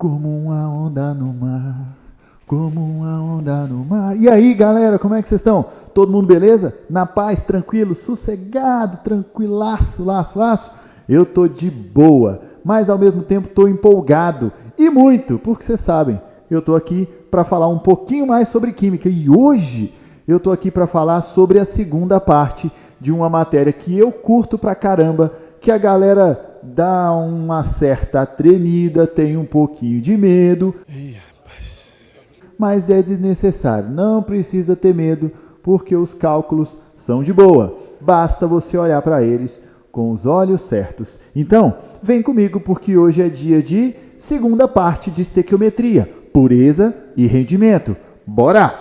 Como uma onda no mar, como uma onda no mar. E aí, galera, como é que vocês estão? Todo mundo beleza? Na paz, tranquilo, sossegado, tranquilaço, laço? Eu tô de boa, mas ao mesmo tempo tô empolgado. E muito, porque vocês sabem, eu tô aqui para falar um pouquinho mais sobre química. E hoje eu tô aqui para falar sobre a segunda parte de uma matéria que eu curto pra caramba, que a galera dá uma certa tremida, tem um pouquinho de medo. Ih, rapaz. Mas é desnecessário, não precisa ter medo, porque os cálculos são de boa. Basta você olhar para eles com os olhos certos. Então, vem comigo, porque hoje é dia de segunda parte de estequiometria, pureza e rendimento. Bora!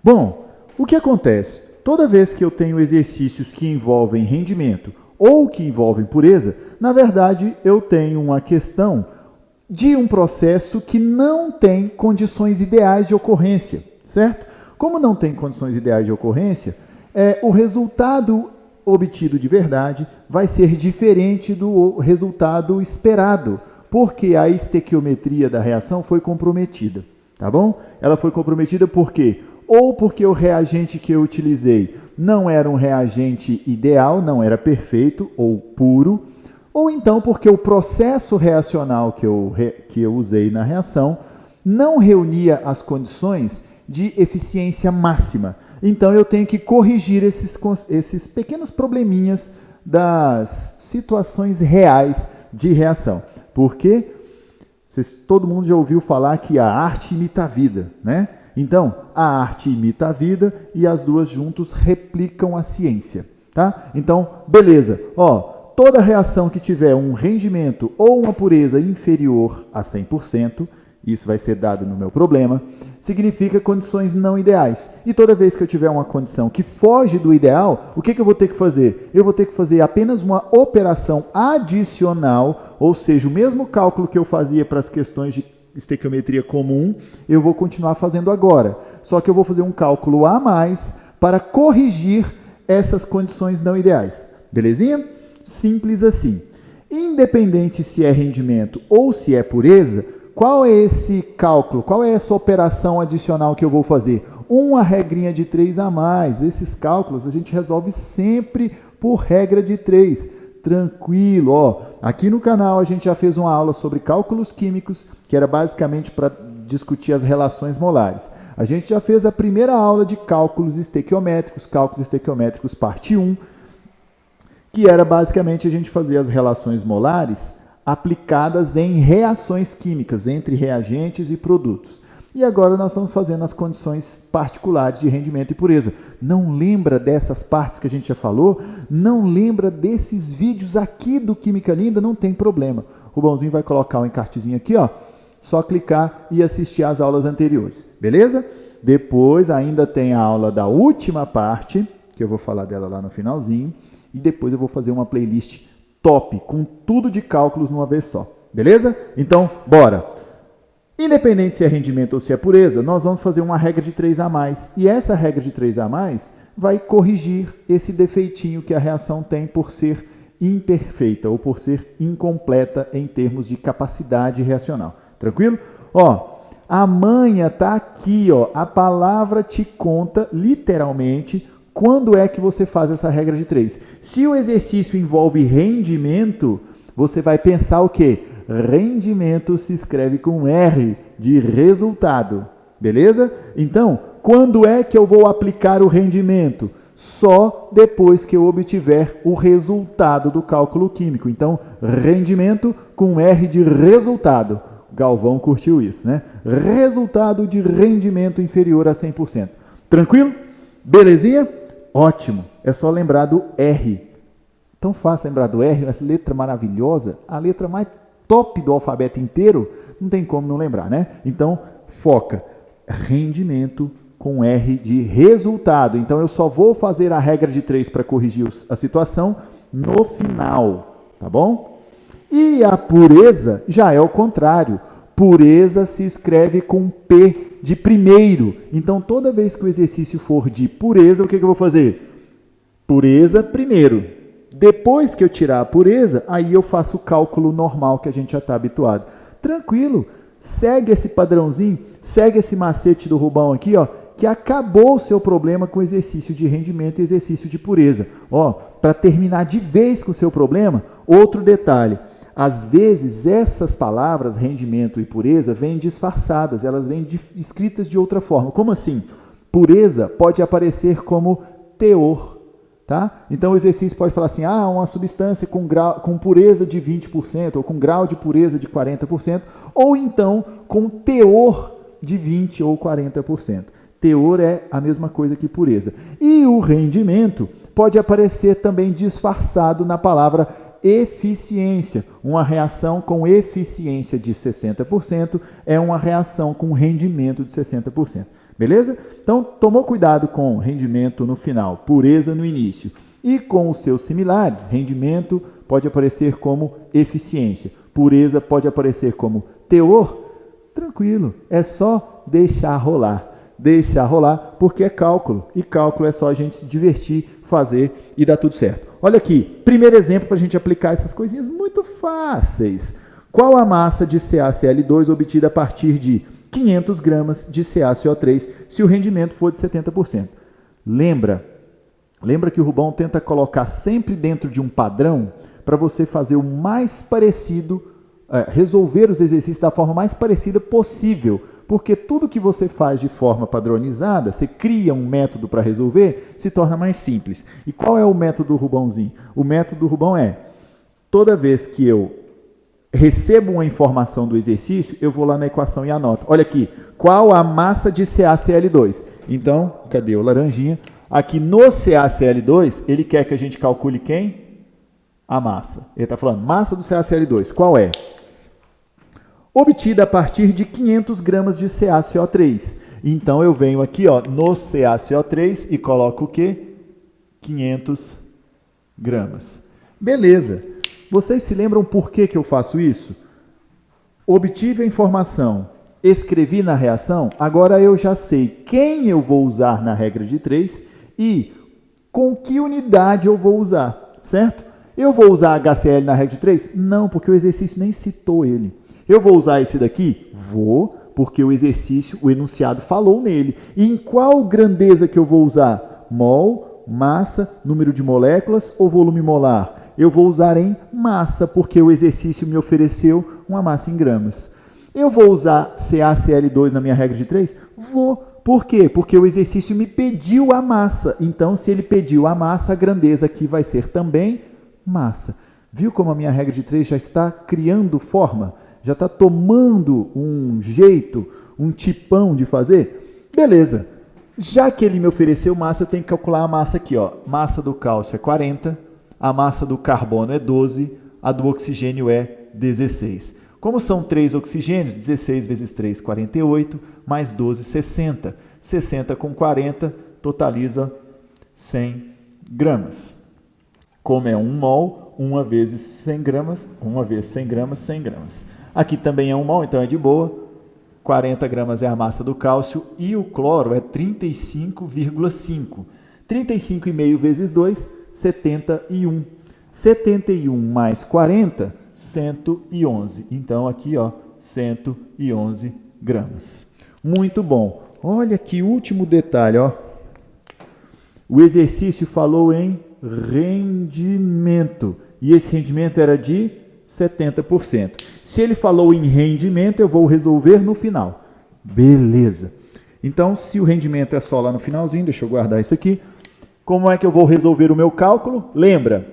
Bom, o que acontece? Toda vez que eu tenho exercícios que envolvem rendimento ou que envolvem pureza, na verdade eu tenho uma questão de um processo que não tem condições ideais de ocorrência, certo? Como não tem condições ideais de ocorrência, o resultado obtido de verdade vai ser diferente do resultado esperado, porque a estequiometria da reação foi comprometida, tá bom? Ela foi comprometida por quê? Ou porque o reagente que eu utilizei não era um reagente ideal, não era perfeito ou puro, ou então porque o processo reacional que eu usei na reação não reunia as condições de eficiência máxima. Então eu tenho que corrigir esses pequenos probleminhas das situações reais de reação. Porque todo mundo já ouviu falar que a arte imita a vida, né? Então, a arte imita a vida e as duas juntos replicam a ciência, tá? Então, beleza. Toda reação que tiver um rendimento ou uma pureza inferior a 100%, isso vai ser dado no meu problema, significa condições não ideais. E toda vez que eu tiver uma condição que foge do ideal, o que eu vou ter que fazer? Eu vou ter que fazer apenas uma operação adicional, ou seja, o mesmo cálculo que eu fazia para as questões de estequiometria comum, eu vou continuar fazendo agora. Só que eu vou fazer um cálculo a mais para corrigir essas condições não ideais. Belezinha? Simples assim. Independente se é rendimento ou se é pureza, qual é esse cálculo? Qual é essa operação adicional que eu vou fazer? Uma regrinha de 3 a mais. Esses cálculos a gente resolve sempre por regra de 3. Tranquilo, Aqui no canal a gente já fez uma aula sobre cálculos químicos, que era basicamente para discutir as relações molares. A gente já fez a primeira aula de cálculos estequiométricos parte 1, que era basicamente a gente fazer as relações molares aplicadas em reações químicas, entre reagentes e produtos. E agora nós estamos fazendo as condições particulares de rendimento e pureza. Não lembra dessas partes que a gente já falou? Não lembra desses vídeos aqui do Química Linda? Não tem problema. O Rubãozinho vai colocar um encartezinho aqui, Só clicar e assistir às aulas anteriores. Beleza? Depois ainda tem a aula da última parte, que eu vou falar dela lá no finalzinho. E depois eu vou fazer uma playlist top, com tudo de cálculos numa vez só. Beleza? Então, bora! Independente se é rendimento ou se é pureza, nós vamos fazer uma regra de 3 a mais. E essa regra de 3 a mais vai corrigir esse defeitinho que a reação tem por ser imperfeita ou por ser incompleta em termos de capacidade reacional. Tranquilo? A manha está aqui, a palavra te conta literalmente quando é que você faz essa regra de 3. Se o exercício envolve rendimento, você vai pensar o quê? Rendimento se escreve com R de resultado, beleza? Então, quando é que eu vou aplicar o rendimento? Só depois que eu obtiver o resultado do cálculo químico. Então, rendimento com R de resultado. Galvão curtiu isso, né? Resultado de rendimento inferior a 100%. Tranquilo? Belezinha? Ótimo. É só lembrar do R. Tão fácil lembrar do R, essa letra maravilhosa, a letra mais top do alfabeto inteiro, não tem como não lembrar, né? Então, foca. Rendimento com R de resultado. Então, eu só vou fazer a regra de 3 para corrigir a situação no final, tá bom? E a pureza já é o contrário. Pureza se escreve com P de primeiro. Então, toda vez que o exercício for de pureza, o que eu vou fazer? Pureza primeiro. Depois que eu tirar a pureza, aí eu faço o cálculo normal que a gente já está habituado. Tranquilo. Segue esse padrãozinho, segue esse macete do Rubão aqui, ó, que acabou o seu problema com exercício de rendimento e exercício de pureza. Ó, para terminar de vez com o seu problema, outro detalhe. Às vezes, essas palavras, rendimento e pureza, vêm disfarçadas, elas vêm escritas de outra forma. Como assim? Pureza pode aparecer como teor, tá? Então, o exercício pode falar assim, uma substância com pureza de 20%, ou com grau de pureza de 40%, ou então com teor de 20% ou 40%. Teor é a mesma coisa que pureza. E o rendimento pode aparecer também disfarçado na palavra eficiência. Uma reação com eficiência de 60% é uma reação com rendimento de 60%. Beleza? Então, tomou cuidado com rendimento no final, pureza no início. E com os seus similares, rendimento pode aparecer como eficiência, pureza pode aparecer como teor. Tranquilo, é só deixar rolar. Deixar rolar, porque é cálculo. E cálculo é só a gente se divertir, fazer e dar tudo certo. Olha aqui, primeiro exemplo para a gente aplicar essas coisinhas muito fáceis. Qual a massa de CaCl2 obtida a partir de 500 gramas de CaCO3 se o rendimento for de 70%? Lembra que o Rubão tenta colocar sempre dentro de um padrão para você fazer o mais parecido, resolver os exercícios da forma mais parecida possível. Porque tudo que você faz de forma padronizada, você cria um método para resolver, se torna mais simples. E qual é o método do Rubãozinho? O método do Rubão é, toda vez que eu recebo uma informação do exercício, eu vou lá na equação e anoto. Olha aqui, qual a massa de CaCl2? Então, cadê o laranjinha? Aqui no CaCl2, ele quer que a gente calcule quem? A massa. Ele está falando, massa do CaCl2, qual é? Obtida a partir de 500 gramas de CaCO3. Então, eu venho aqui no CaCO3 e coloco o quê? 500 gramas. Beleza. Vocês se lembram por que eu faço isso? Obtive a informação, escrevi na reação, agora eu já sei quem eu vou usar na regra de 3 e com que unidade eu vou usar, certo? Eu vou usar HCl na regra de 3? Não, porque o exercício nem citou ele. Eu vou usar esse daqui? Vou, porque o exercício, o enunciado falou nele. E em qual grandeza que eu vou usar? Mol, massa, número de moléculas ou volume molar? Eu vou usar em massa, porque o exercício me ofereceu uma massa em gramas. Eu vou usar CaCl2 na minha regra de 3? Vou. Por quê? Porque o exercício me pediu a massa. Então, se ele pediu a massa, a grandeza aqui vai ser também massa. Viu como a minha regra de 3 já está criando forma? Já está tomando um jeito, um tipão de fazer? Beleza. Já que ele me ofereceu massa, eu tenho que calcular a massa aqui. Massa do cálcio é 40, a massa do carbono é 12, a do oxigênio é 16. Como são 3 oxigênios, 16 vezes 3, 48, mais 12, 60. 60 com 40, totaliza 100 gramas. Como é 1 mol, 1 vezes 100 gramas, 1 vezes 100 gramas, 100 gramas. Aqui também é 1 mol, então é de boa. 40 gramas é a massa do cálcio e o cloro é 35,5. 35,5 vezes 2, 71. 71 mais 40, 111. Então, aqui, 111 gramas. Muito bom. Olha que último detalhe, O exercício falou em rendimento. E esse rendimento era de 70%. Se ele falou em rendimento, eu vou resolver no final. Beleza. Então, se o rendimento é só lá no finalzinho, deixa eu guardar isso aqui. Como é que eu vou resolver o meu cálculo? Lembra,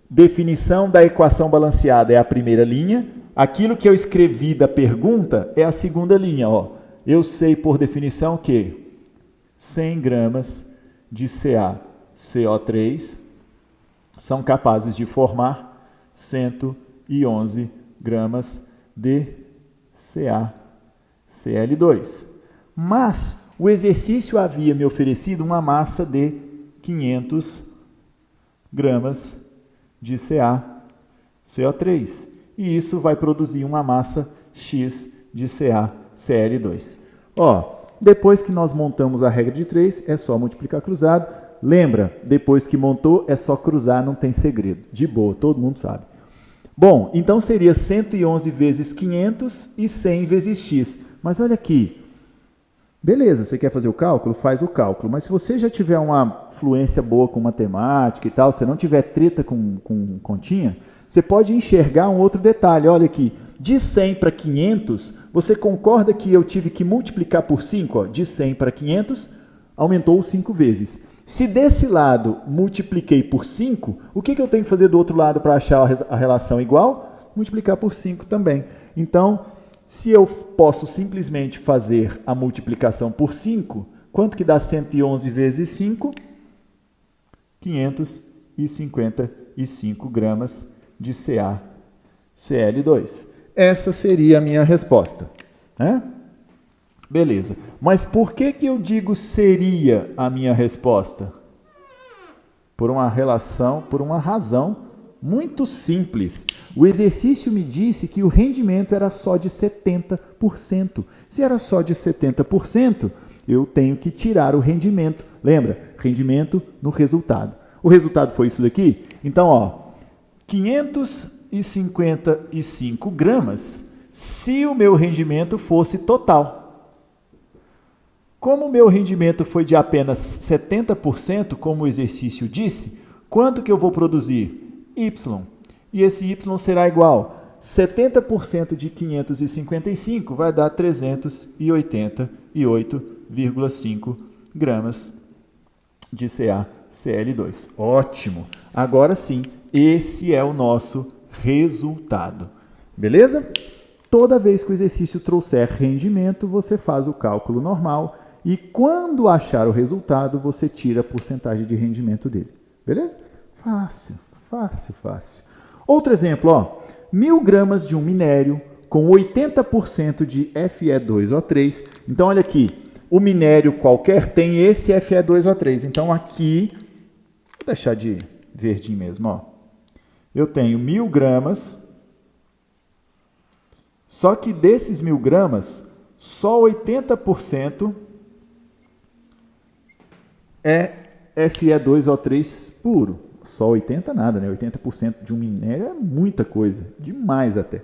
definição da equação balanceada é a primeira linha. Aquilo que eu escrevi da pergunta é a segunda linha. Eu sei por definição que 100 gramas de CaCO3 são capazes de formar 111 gramas de CaCl2. Mas o exercício havia me oferecido uma massa de 500 gramas de CaCO3. E isso vai produzir uma massa X de CaCl2. depois que nós montamos a regra de 3, é só multiplicar cruzado. Lembra, depois que montou, é só cruzar, não tem segredo. De boa, todo mundo sabe. Bom, então seria 111 vezes 500 e 100 vezes x. Mas olha aqui. Beleza, você quer fazer o cálculo? Faz o cálculo. Mas se você já tiver uma fluência boa com matemática e tal, se não tiver treta com continha, você pode enxergar um outro detalhe. Olha aqui, de 100 para 500, você concorda que eu tive que multiplicar por 5? Ó, de 100 para 500, aumentou 5 vezes. Se desse lado multipliquei por 5, o que eu tenho que fazer do outro lado para achar a relação igual? Multiplicar por 5 também. Então, se eu posso simplesmente fazer a multiplicação por 5, quanto que dá 111 vezes 5? 555 gramas de CaCl2. Essa seria a minha resposta, né? Beleza. Mas por que eu digo seria a minha resposta? Por uma razão muito simples. O exercício me disse que o rendimento era só de 70%. Se era só de 70%, eu tenho que tirar o rendimento. Lembra? Rendimento no resultado. O resultado foi isso daqui? Então, ó, 555 gramas se o meu rendimento fosse total. Como o meu rendimento foi de apenas 70%, como o exercício disse, quanto que eu vou produzir? Y. E esse Y será igual 70% de 555 vai dar 388,5 gramas de CaCl2. Ótimo! Agora sim, esse é o nosso resultado. Beleza? Toda vez que o exercício trouxer rendimento, você faz o cálculo normal e quando achar o resultado, você tira a porcentagem de rendimento dele. Beleza? Fácil, fácil, fácil. Outro exemplo, ó, 1.000 gramas de um minério com 80% de Fe2O3. Então, olha aqui, o minério qualquer tem esse Fe2O3. Então, aqui, vou deixar de verdinho mesmo, ó. Eu tenho 1.000 gramas, só que desses 1.000 gramas, só 80% é Fe2O3 puro. Só 80 nada, né? 80% de um minério é muita coisa, demais até.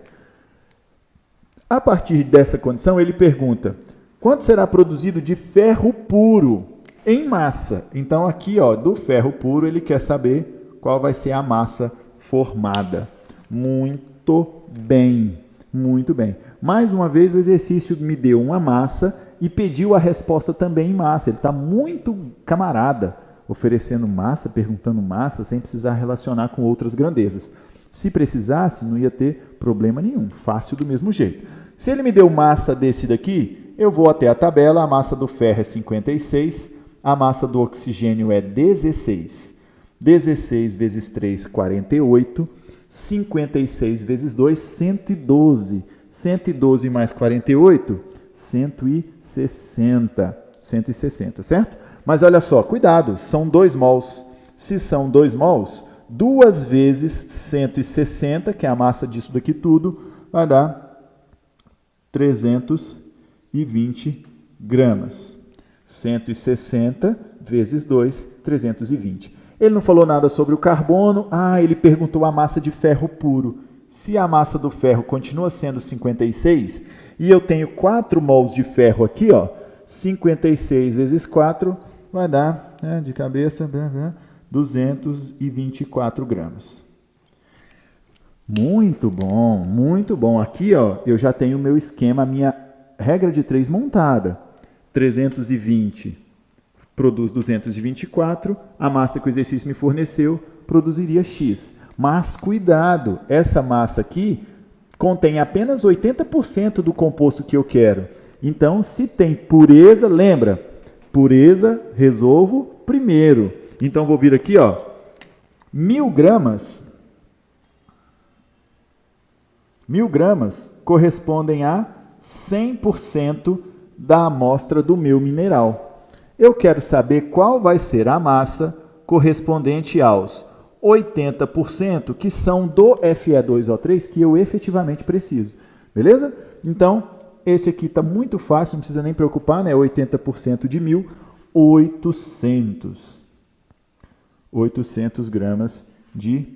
A partir dessa condição, ele pergunta, quanto será produzido de ferro puro em massa? Então, aqui, ó, do ferro puro, ele quer saber qual vai ser a massa formada. Muito bem, muito bem. Mais uma vez, o exercício me deu uma massa e pediu a resposta também em massa. Ele está muito camarada, oferecendo massa, perguntando massa, sem precisar relacionar com outras grandezas. Se precisasse, não ia ter problema nenhum. Fácil do mesmo jeito. Se ele me deu massa desse daqui, eu vou até a tabela. A massa do ferro é 56, a massa do oxigênio é 16. 16 vezes 3, 48. 56 vezes 2, 112. 112 mais 48, 160. 160, certo? Mas olha só, cuidado, são 2 mols. Se são 2 mols, 2 vezes 160, que é a massa disso daqui tudo, vai dar 320 gramas. 160 vezes 2, 320. Ele não falou nada sobre o carbono. Ele perguntou a massa de ferro puro. Se a massa do ferro continua sendo 56, e eu tenho 4 mols de ferro aqui, ó, 56 vezes 4 vai dar, de cabeça, 224 gramas. Muito bom, muito bom. Aqui, ó, eu já tenho o meu esquema, a minha regra de 3 montada. 320 produz 224, a massa que o exercício me forneceu produziria X. Mas cuidado, essa massa aqui contém apenas 80% do composto que eu quero. Então, se tem pureza, lembra, pureza resolvo primeiro. Então, vou vir aqui, ó, 1.000 gramas. 1.000 gramas correspondem a 100% da amostra do meu mineral. Eu quero saber qual vai ser a massa correspondente aos 80%, que são do Fe2O3 que eu efetivamente preciso. Beleza? Então, esse aqui está muito fácil, não precisa nem preocupar, né? 80% de 1.000, 800. 800 gramas de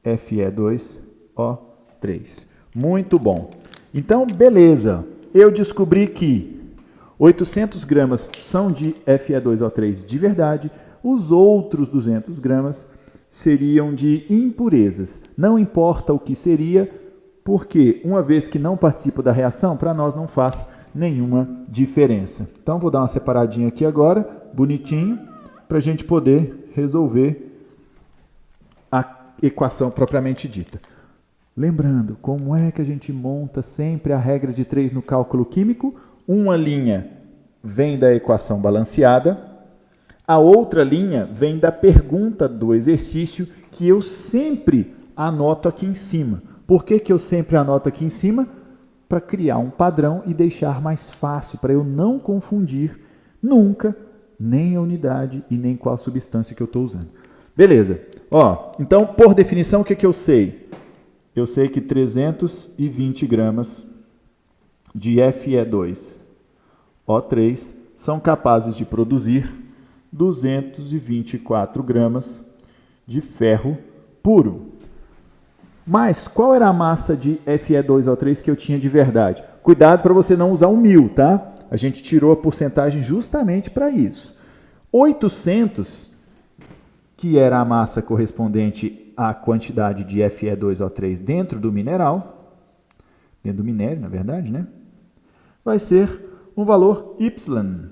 Fe2O3. Muito bom. Então, beleza. Eu descobri que 800 gramas são de Fe2O3 de verdade, os outros 200 gramas seriam de impurezas. Não importa o que seria, porque uma vez que não participa da reação, para nós não faz nenhuma diferença. Então, vou dar uma separadinha aqui agora, bonitinho, para a gente poder resolver a equação propriamente dita. Lembrando, como é que a gente monta sempre a regra de 3 no cálculo químico? Uma linha vem da equação balanceada, a outra linha vem da pergunta do exercício, que eu sempre anoto aqui em cima. Por que eu sempre anoto aqui em cima? Para criar um padrão e deixar mais fácil, para eu não confundir nunca nem a unidade e nem qual substância que eu estou usando. Beleza. Então, por definição, o que eu sei? Eu sei que 320 gramas de Fe2O3 são capazes de produzir 224 gramas de ferro puro. Mas qual era a massa de Fe2O3 que eu tinha de verdade? Cuidado para você não usar 1.000, tá? A gente tirou a porcentagem justamente para isso. 800, que era a massa correspondente à quantidade de Fe2O3 dentro do mineral, dentro do minério, na verdade, né? Vai ser um valor Y.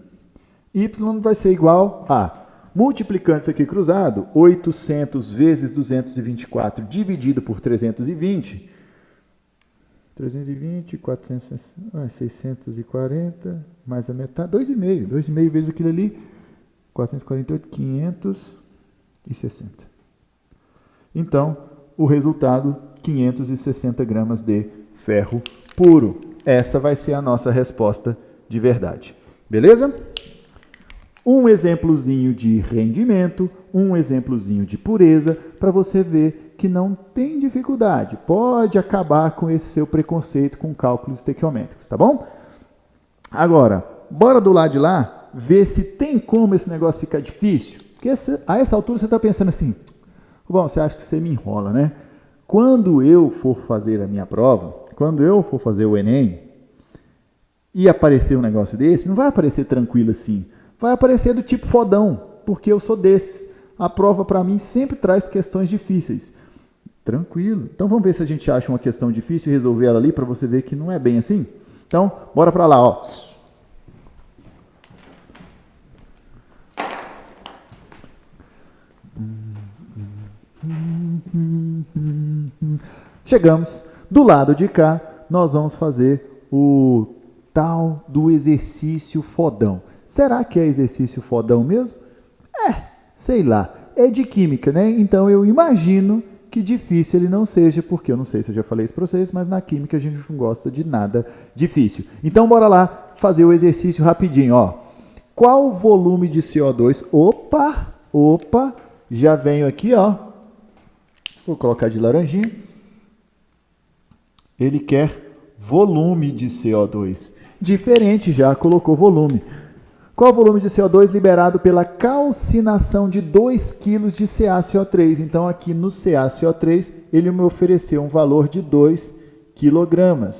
Y vai ser igual a, multiplicando isso aqui cruzado, 800 vezes 224 dividido por 320, 460, 640, mais a metade, 2,5. 2,5 vezes aquilo ali, 448, 560. Então, o resultado, 560 gramas de ferro puro. Essa vai ser a nossa resposta de verdade. Beleza? Um exemplozinho de rendimento, um exemplozinho de pureza, para você ver que não tem dificuldade. Pode acabar com esse seu preconceito com cálculos estequiométricos, tá bom? Agora, bora do lado de lá, ver se tem como esse negócio ficar difícil. Porque a essa altura você está pensando assim, bom, você acha que você me enrola, né? Quando eu for fazer a minha prova, quando eu for fazer o Enem, e aparecer um negócio desse, não vai aparecer tranquilo assim. Vai aparecer do tipo fodão, porque eu sou desses. A prova, para mim, sempre traz questões difíceis. Tranquilo. Então, vamos ver se a gente acha uma questão difícil e resolver ela ali, para você ver que não é bem assim. Então, bora para lá, ó. Chegamos. Do lado de cá, nós vamos fazer o tal do exercício fodão. Será que é exercício fodão mesmo? Sei lá. É de química, né? Então eu imagino que difícil ele não seja, porque eu não sei se eu já falei isso para vocês, mas na química a gente não gosta de nada difícil. Então bora lá fazer o exercício rapidinho, ó. Qual o volume de CO2? Opa, já venho aqui, ó. Vou colocar de laranjinha. Ele quer volume de CO2. Diferente, já colocou volume. Qual o volume de CO2 liberado pela calcinação de 2 kg de CaCO3? Então, aqui no CaCO3, ele me ofereceu um valor de 2 kg.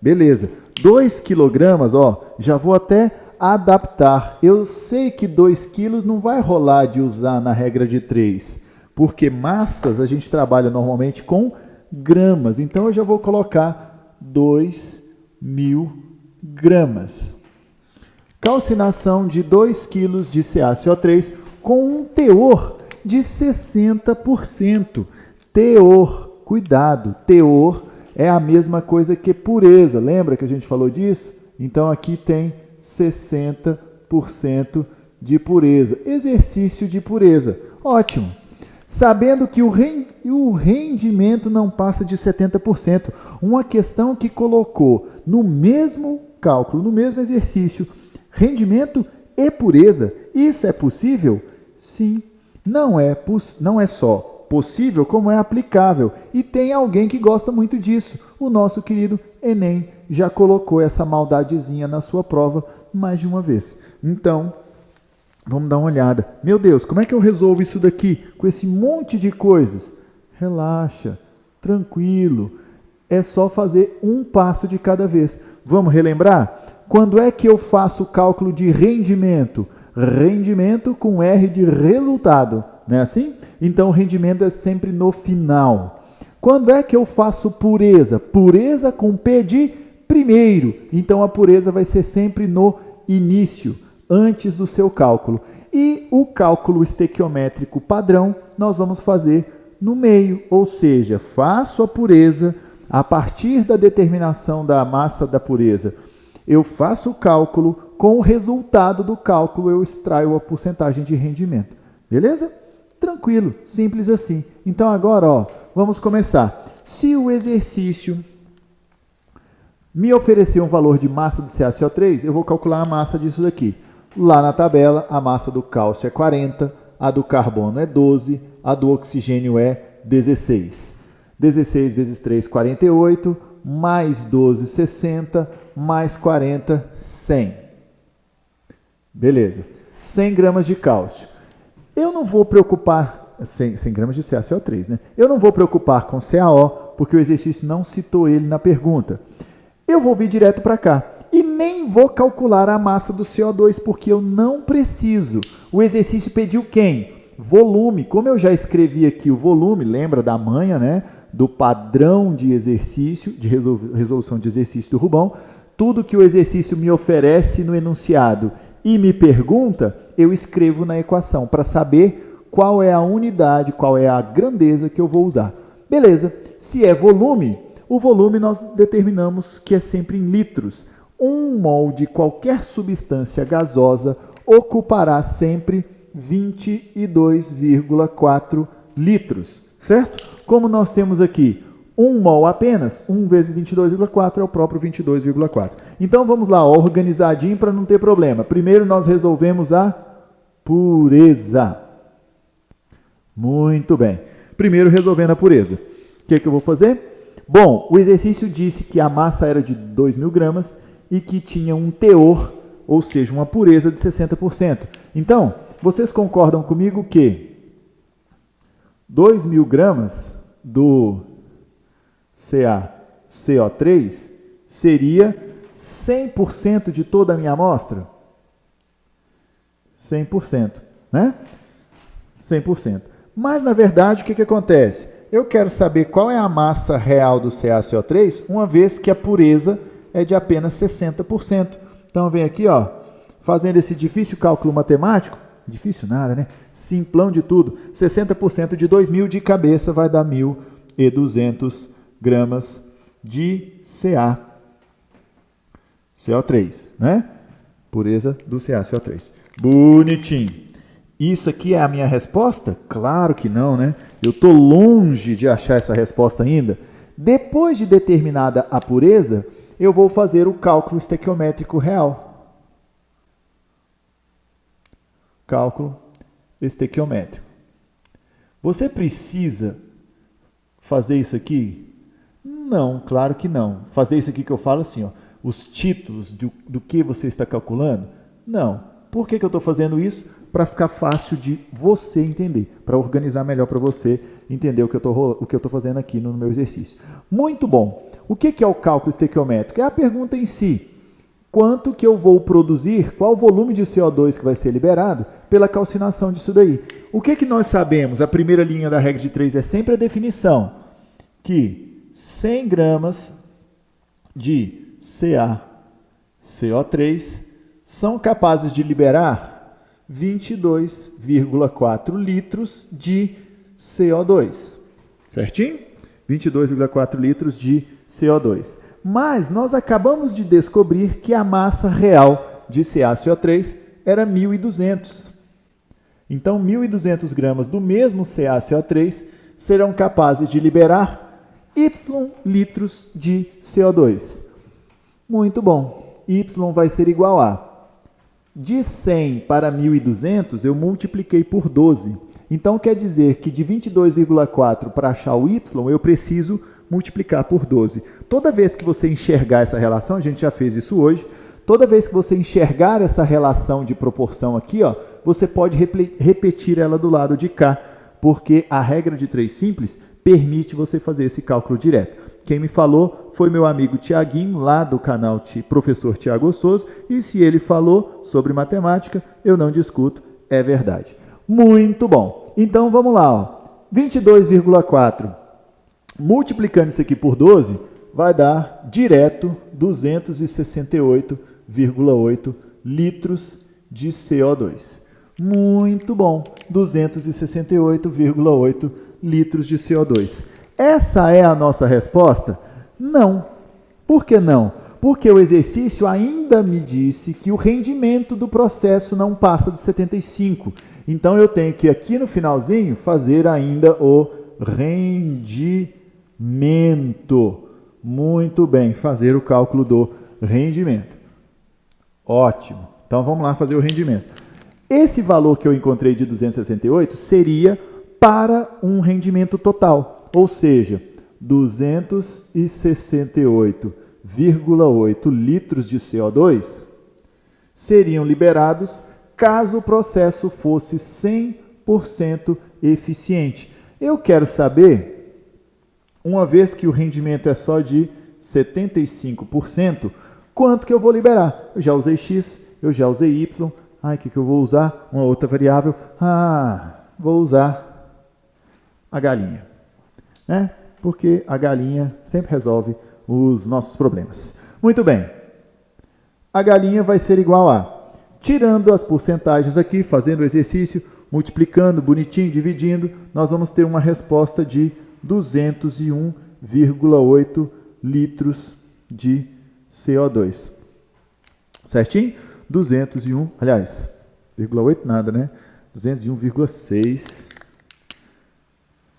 Beleza. 2 kg, ó, já vou até adaptar. Eu sei que 2 kg não vai rolar de usar na regra de 3, porque massas a gente trabalha normalmente com gramas. Então, eu já vou colocar 2.000 gramas. Calcinação de 2 kg de CaCO3 com um teor de 60%. Teor, cuidado, teor é a mesma coisa que pureza. Lembra que a gente falou disso? Então aqui tem 60% de pureza. Exercício de pureza. Ótimo. Sabendo que o rendimento não passa de 70%. Uma questão que colocou no mesmo cálculo, no mesmo exercício, rendimento e pureza. Isso é possível? Sim. Não é só possível, como é aplicável. E tem alguém que gosta muito disso. O nosso querido Enem já colocou essa maldadezinha na sua prova mais de uma vez. Então, vamos dar uma olhada. Meu Deus, como é que eu resolvo isso daqui com esse monte de coisas? Relaxa, tranquilo. É só fazer um passo de cada vez. Vamos relembrar? Quando é que eu faço o cálculo de rendimento? Rendimento com R de resultado, não é assim? Então, o rendimento é sempre no final. Quando é que eu faço pureza? Pureza com P de primeiro. Então, a pureza vai ser sempre no início, antes do seu cálculo. E o cálculo estequiométrico padrão, nós vamos fazer no meio, ou seja, faço a pureza a partir da determinação da massa da pureza. Eu faço o cálculo, com o resultado do cálculo eu extraio a porcentagem de rendimento. Beleza? Tranquilo, simples assim. Então agora, ó, vamos começar. Se o exercício me oferecer um valor de massa do CaCO3, eu vou calcular a massa disso daqui. Lá na tabela, a massa do cálcio é 40, a do carbono é 12, a do oxigênio é 16. 16 vezes 3, 48, mais 12, 60, mais 40, 100. Beleza. 100 gramas de cálcio. Eu não vou preocupar, 100 gramas de CaCO3, né? Eu não vou preocupar com CaO, porque o exercício não citou ele na pergunta. Eu vou vir direto para cá. E nem vou calcular a massa do CO2, porque eu não preciso. O exercício pediu quem? Volume. Como eu já escrevi aqui o volume, lembra da manha, né? Do padrão de exercício, de resolução de exercício do Rubão, tudo que o exercício me oferece no enunciado e me pergunta, eu escrevo na equação para saber qual é a unidade, qual é a grandeza que eu vou usar. Beleza, se é volume, o volume nós determinamos que é sempre em litros. 1 mol de qualquer substância gasosa ocupará sempre 22,4 litros, certo? Como nós temos aqui 1 mol apenas, 1 vezes 22,4 é o próprio 22,4. Então vamos lá, organizadinho para não ter problema. Primeiro nós resolvemos a pureza. Muito bem. Primeiro resolvendo a pureza. O que eu vou fazer? Bom, o exercício disse que a massa era de 2.000 gramas e que tinha um teor, ou seja, uma pureza de 60%. Então, vocês concordam comigo que 2.000 gramas do CaCO3 seria 100% de toda a minha amostra? 100%, né? 100%. Mas, na verdade, o que acontece? Eu quero saber qual é a massa real do CaCO3, uma vez que a pureza é de apenas 60%. Então, vem aqui, ó, fazendo esse difícil cálculo matemático, difícil nada, né? Simplão de tudo. 60% de 2.000 de cabeça vai dar 1.200 gramas de CaCO3, né? Pureza do CaCO3. Bonitinho. Isso aqui é a minha resposta? Claro que não, né? Eu estou longe de achar essa resposta ainda. Depois de determinada a pureza, eu vou fazer o cálculo estequiométrico real. Cálculo estequiométrico. Você precisa fazer isso aqui? Não, claro que não. Fazer isso aqui que eu falo assim, ó, os títulos do que você está calculando? Não. Por que eu estou fazendo isso? Para ficar fácil de você entender, para organizar melhor para você entender o que eu estou fazendo aqui no meu exercício. Muito bom. O que é o cálculo estequiométrico? É a pergunta em si. Quanto que eu vou produzir, qual o volume de CO2 que vai ser liberado pela calcinação disso daí. O que nós sabemos? A primeira linha da regra de 3 é sempre a definição, que 100 gramas de CaCO3 são capazes de liberar 22,4 litros de CO2. Certinho? 22,4 litros de CO2. Mas nós acabamos de descobrir que a massa real de CaCO3 era 1.200. Então, 1.200 gramas do mesmo CaCO3 serão capazes de liberar Y litros de CO2. Muito bom. Y vai ser igual a... De 100 para 1.200, eu multipliquei por 12. Então, quer dizer que de 22,4 para achar o Y, eu preciso multiplicar por 12. Toda vez que você enxergar essa relação, a gente já fez isso hoje, toda vez que você enxergar essa relação de proporção aqui, ó, você pode repetir ela do lado de cá, porque a regra de 3 simples permite você fazer esse cálculo direto. Quem me falou foi meu amigo Tiaguinho, lá do canal Professor Tiago Gostoso, e se ele falou sobre matemática, eu não discuto, é verdade. Muito bom. Então vamos lá, ó. 22,4 multiplicando isso aqui por 12 vai dar direto 268,8 litros de CO2. Muito bom, 268,8 litros de CO2. Essa é a nossa resposta? Não. Por que não? Porque o exercício ainda me disse que o rendimento do processo não passa de 75. Então eu tenho que aqui no finalzinho fazer ainda o rendimento. Muito bem, fazer o cálculo do rendimento. Ótimo. Então vamos lá fazer o rendimento. Esse valor que eu encontrei de 268 seria para um rendimento total, ou seja, 268,8 litros de CO2 seriam liberados caso o processo fosse 100% eficiente. Eu quero saber, uma vez que o rendimento é só de 75%, quanto que eu vou liberar? Eu já usei X, eu já usei Y. O que eu vou usar? Uma outra variável. Vou usar a galinha, né? Porque a galinha sempre resolve os nossos problemas. Muito bem. A galinha vai ser igual a, tirando as porcentagens aqui, fazendo o exercício, multiplicando, bonitinho, dividindo, nós vamos ter uma resposta de 201,8 litros de CO2. Certinho? 201, aliás, 0,8 nada, né? 201,6.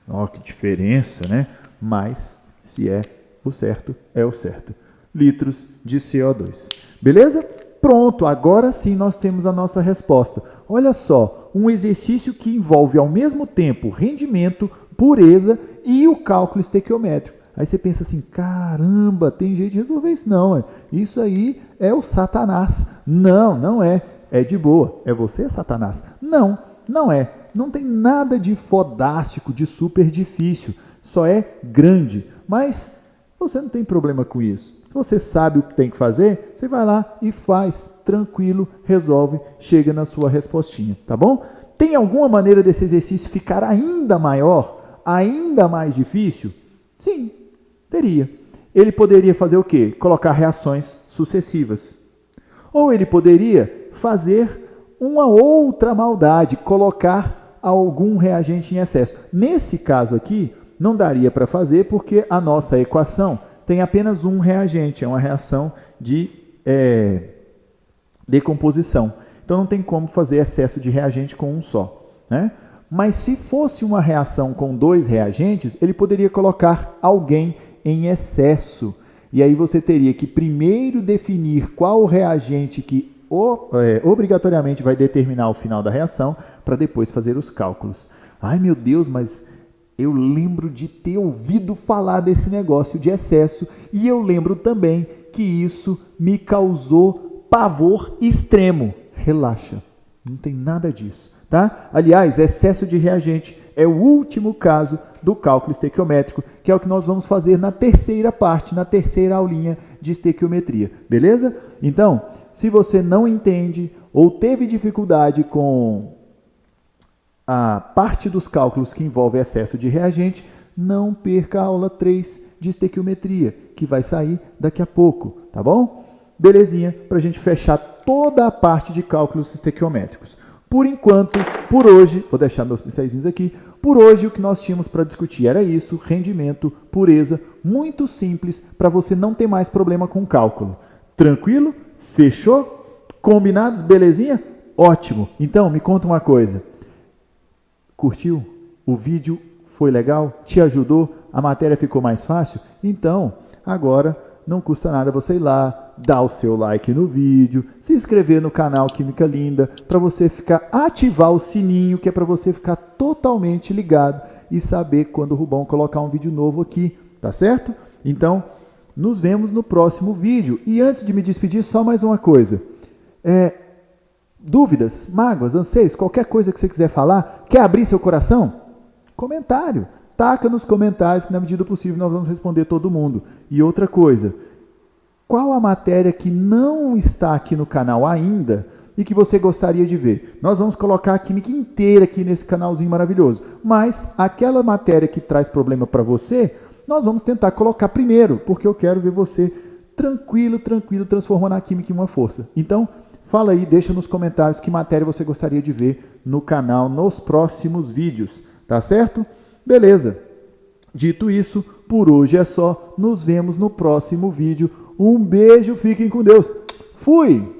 Ó, que diferença, né? Mas, se é o certo, é o certo. Litros de CO2. Beleza? Pronto, agora sim nós temos a nossa resposta. Olha só, um exercício que envolve ao mesmo tempo rendimento, pureza e o cálculo estequiométrico. Aí você pensa assim, caramba, tem jeito de resolver isso? Não, isso aí é o Satanás. Não, não é. É de boa. É você, Satanás? Não, não é. Não tem nada de fodástico, de super difícil. Só é grande. Mas você não tem problema com isso. Se você sabe o que tem que fazer, você vai lá e faz. Tranquilo, resolve, chega na sua respostinha, tá bom? Tem alguma maneira desse exercício ficar ainda maior, ainda mais difícil? Sim, teria. Ele poderia fazer o quê? Colocar reações sucessivas. Ou ele poderia fazer uma outra maldade, colocar algum reagente em excesso. Nesse caso aqui, não daria para fazer porque a nossa equação tem apenas um reagente, é uma reação de decomposição. Então não tem como fazer excesso de reagente com um só, né? Mas se fosse uma reação com 2 reagentes, ele poderia colocar alguém em excesso. E aí você teria que primeiro definir qual o reagente que obrigatoriamente vai determinar o final da reação, para depois fazer os cálculos. Ai meu Deus, mas eu lembro de ter ouvido falar desse negócio de excesso e eu lembro também que isso me causou pavor extremo. Relaxa, não tem nada disso. Tá? Aliás, excesso de reagente é o último caso do cálculo estequiométrico, que é o que nós vamos fazer na terceira parte, na terceira aulinha de estequiometria. Beleza? Então, se você não entende ou teve dificuldade com a parte dos cálculos que envolve excesso de reagente, não perca a aula 3 de estequiometria, que vai sair daqui a pouco, tá bom? Belezinha, para a gente fechar toda a parte de cálculos estequiométricos. Por enquanto, por hoje, vou deixar meus pincéis aqui, por hoje o que nós tínhamos para discutir era isso, rendimento, pureza, muito simples, para você não ter mais problema com cálculo. Tranquilo? Fechou? Combinados? Belezinha? Ótimo! Então, me conta uma coisa. Curtiu? O vídeo foi legal? Te ajudou? A matéria ficou mais fácil? Então, agora não custa nada você ir lá, dar o seu like no vídeo, se inscrever no canal Química Linda, para você ativar o sininho, que é para você ficar totalmente ligado e saber quando o Rubão colocar um vídeo novo aqui, tá certo? Então, nos vemos no próximo vídeo. E antes de me despedir, só mais uma coisa. Dúvidas, mágoas, anseios, qualquer coisa que você quiser falar, quer abrir seu coração? Comentário. Taca nos comentários que na medida do possível nós vamos responder todo mundo. E outra coisa, qual a matéria que não está aqui no canal ainda e que você gostaria de ver? Nós vamos colocar a química inteira aqui nesse canalzinho maravilhoso. Mas aquela matéria que traz problema para você, nós vamos tentar colocar primeiro, porque eu quero ver você tranquilo, transformando a química em uma força. Então, fala aí, deixa nos comentários que matéria você gostaria de ver no canal nos próximos vídeos, tá certo? Beleza. Dito isso, por hoje é só. Nos vemos no próximo vídeo. Um beijo, fiquem com Deus. Fui!